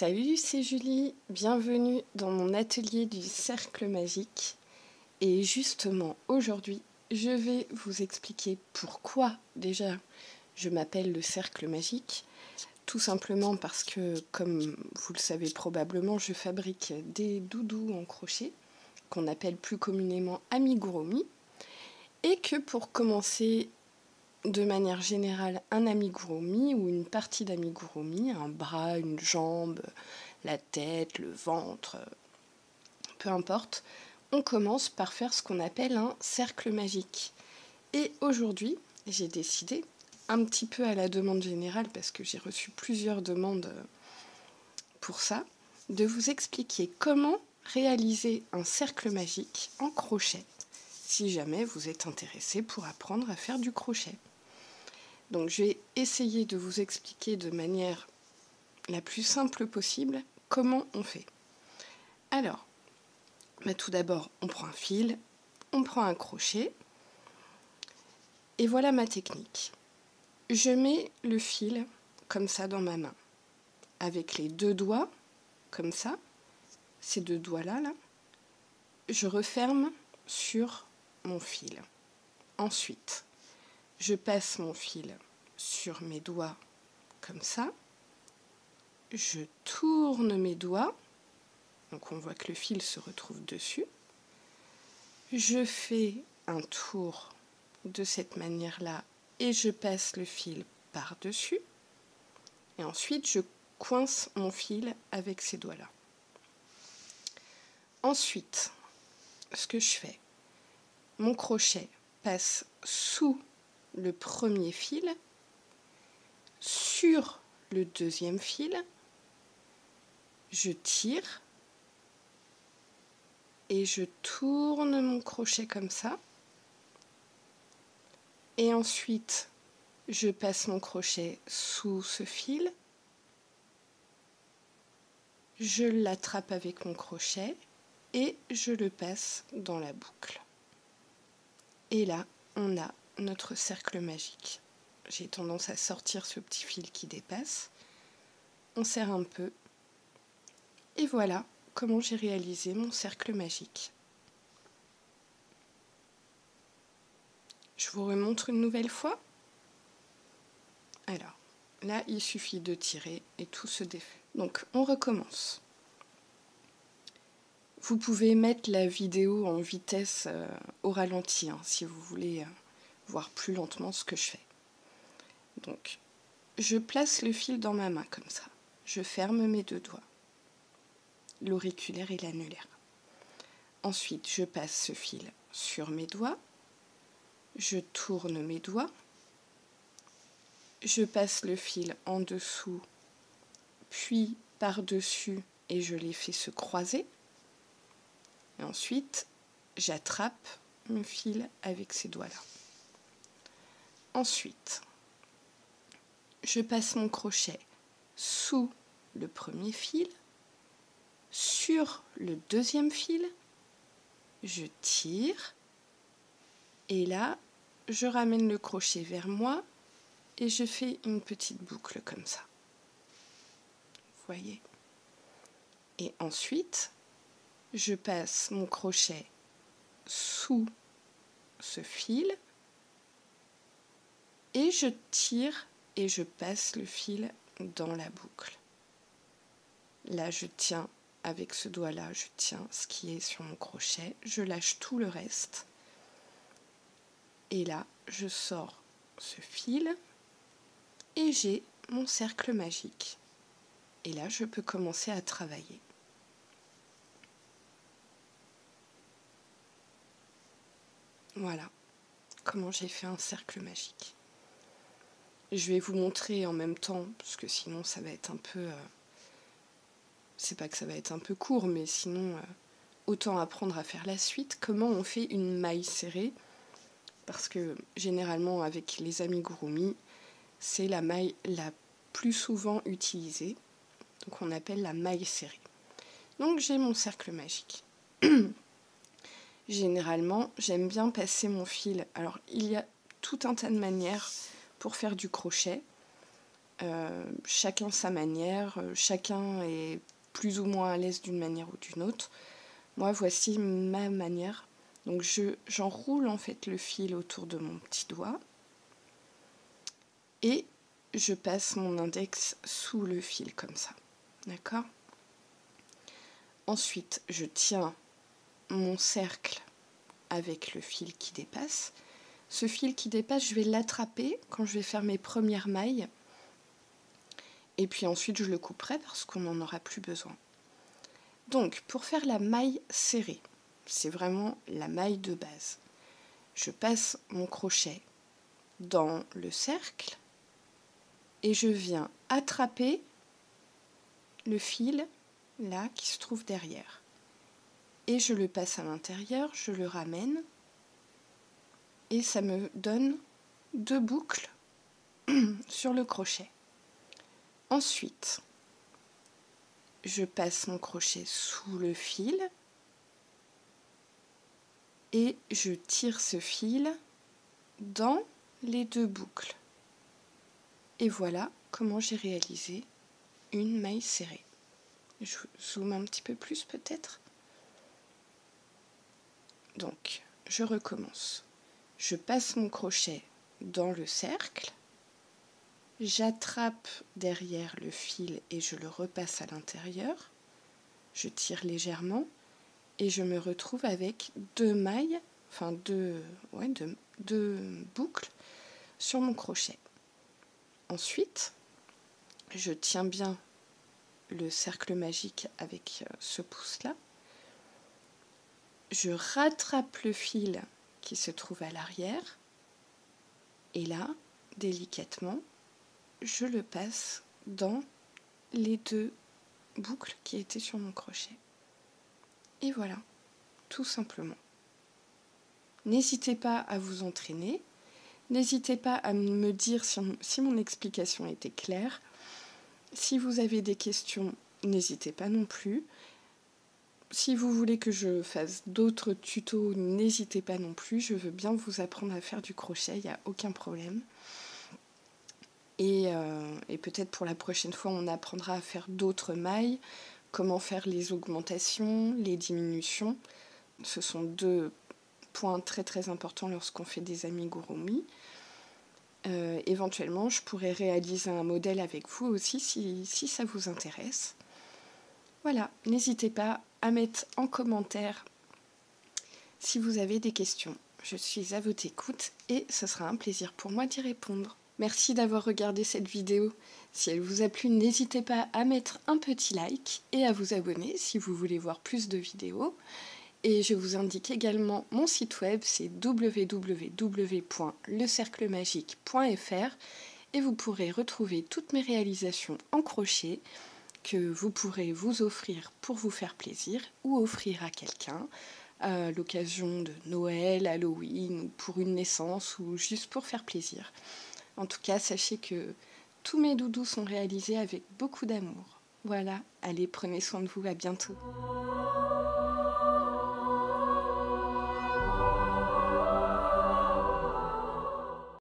Salut, c'est Julie, bienvenue dans mon atelier du cercle magique. Et justement, aujourd'hui, je vais vous expliquer pourquoi déjà je m'appelle le cercle magique. Tout simplement parce que, comme vous le savez probablement, je fabrique des doudous en crochet, qu'on appelle plus communément amigurumi. Et que pour commencer de manière générale un amigurumi ou une partie d'amigurumi, un bras, une jambe, la tête, le ventre, peu importe, on commence par faire ce qu'on appelle un cercle magique. Et aujourd'hui, j'ai décidé, un petit peu à la demande générale, parce que j'ai reçu plusieurs demandes pour ça, de vous expliquer comment réaliser un cercle magique en crochet, si jamais vous êtes intéressé pour apprendre à faire du crochet. Donc je vais essayer de vous expliquer de manière la plus simple possible comment on fait. Alors, tout d'abord, on prend un fil, on prend un crochet, et voilà ma technique. Je mets le fil comme ça dans ma main, avec les deux doigts, comme ça, ces deux doigts-là, là, je referme sur mon fil. Ensuite, je passe mon fil sur mes doigts comme ça, je tourne mes doigts, donc on voit que le fil se retrouve dessus, je fais un tour de cette manière-là et je passe le fil par-dessus, et ensuite je coince mon fil avec ces doigts-là. Ensuite, ce que je fais, mon crochet passe sous le premier fil, sur le deuxième fil, je tire et je tourne mon crochet comme ça. Et ensuite, je passe mon crochet sous ce fil, je l'attrape avec mon crochet et je le passe dans la boucle. Et là, on a notre cercle magique. J'ai tendance à sortir ce petit fil qui dépasse. On serre un peu. Et voilà comment j'ai réalisé mon cercle magique. Je vous remontre une nouvelle fois. Alors, là, il suffit de tirer et tout se défait. Donc, on recommence. Vous pouvez mettre la vidéo en vitesse au ralenti, si vous voulez voir plus lentement ce que je fais. Donc, je place le fil dans ma main comme ça. Je ferme mes deux doigts, l'auriculaire et l'annulaire. Ensuite, je passe ce fil sur mes doigts. Je tourne mes doigts. Je passe le fil en dessous, puis par-dessus, et je les fais se croiser. Et ensuite, j'attrape mon fil avec ces doigts-là. Ensuite, je passe mon crochet sous le premier fil, sur le deuxième fil, je tire, et là, je ramène le crochet vers moi et je fais une petite boucle comme ça. Vous voyez? Et ensuite, je passe mon crochet sous ce fil et je tire et je passe le fil dans la boucle. Là, je tiens avec ce doigt-là, je tiens ce qui est sur mon crochet, je lâche tout le reste. Et là, je sors ce fil et j'ai mon cercle magique. Et là, je peux commencer à travailler. Voilà comment j'ai fait un cercle magique. Je vais vous montrer en même temps, parce que sinon ça va être un peu... c'est pas que ça va être un peu court, mais sinon autant apprendre à faire la suite. Comment on fait une maille serrée, parce que généralement avec les amigurumi, c'est la maille la plus souvent utilisée. Donc on appelle la maille serrée. Donc j'ai mon cercle magique. Généralement, j'aime bien passer mon fil. Alors, il y a tout un tas de manières pour faire du crochet. chacun sa manière, chacun est plus ou moins à l'aise d'une manière ou d'une autre. Moi, voici ma manière. Donc j'enroule en fait le fil autour de mon petit doigt et je passe mon index sous le fil comme ça. D'accord ? Ensuite, je tiens mon cercle avec le fil qui dépasse. Ce fil qui dépasse, je vais l'attraper quand je vais faire mes premières mailles. Et puis ensuite, je le couperai parce qu'on n'en aura plus besoin. Donc, pour faire la maille serrée, c'est vraiment la maille de base. Je passe mon crochet dans le cercle et je viens attraper le fil là qui se trouve derrière. Et je le passe à l'intérieur, je le ramène et ça me donne 2 boucles sur le crochet. Ensuite, je passe mon crochet sous le fil et je tire ce fil dans les 2 boucles. Et voilà comment j'ai réalisé une maille serrée. Je zoome un petit peu plus peut-être. Donc, je recommence. Je passe mon crochet dans le cercle, j'attrape derrière le fil et je le repasse à l'intérieur, je tire légèrement et je me retrouve avec 2 mailles, enfin deux boucles sur mon crochet. Ensuite, je tiens bien le cercle magique avec ce pouce-là. Je rattrape le fil qui se trouve à l'arrière et là, délicatement, je le passe dans les 2 boucles qui étaient sur mon crochet. Et voilà, tout simplement. N'hésitez pas à vous entraîner, n'hésitez pas à me dire si mon explication était claire. Si vous avez des questions, n'hésitez pas non plus. Si vous voulez que je fasse d'autres tutos, n'hésitez pas non plus. Je veux bien vous apprendre à faire du crochet, il n'y a aucun problème. Et peut-être pour la prochaine fois, on apprendra à faire d'autres mailles, comment faire les augmentations, les diminutions. Ce sont 2 points très très importants lorsqu'on fait des amigurumi. Éventuellement, je pourrais réaliser un modèle avec vous aussi si ça vous intéresse. Voilà, n'hésitez pas à mettre en commentaire si vous avez des questions. Je suis à votre écoute et ce sera un plaisir pour moi d'y répondre. Merci d'avoir regardé cette vidéo. Si elle vous a plu, n'hésitez pas à mettre un petit like et à vous abonner si vous voulez voir plus de vidéos. Et je vous indique également mon site web, c'est www.lecerclemagique.fr et vous pourrez retrouver toutes mes réalisations en crochet que vous pourrez vous offrir pour vous faire plaisir ou offrir à quelqu'un à l'occasion de Noël, Halloween ou pour une naissance ou juste pour faire plaisir. En tout cas, sachez que tous mes doudous sont réalisés avec beaucoup d'amour. Voilà, allez, prenez soin de vous, à bientôt.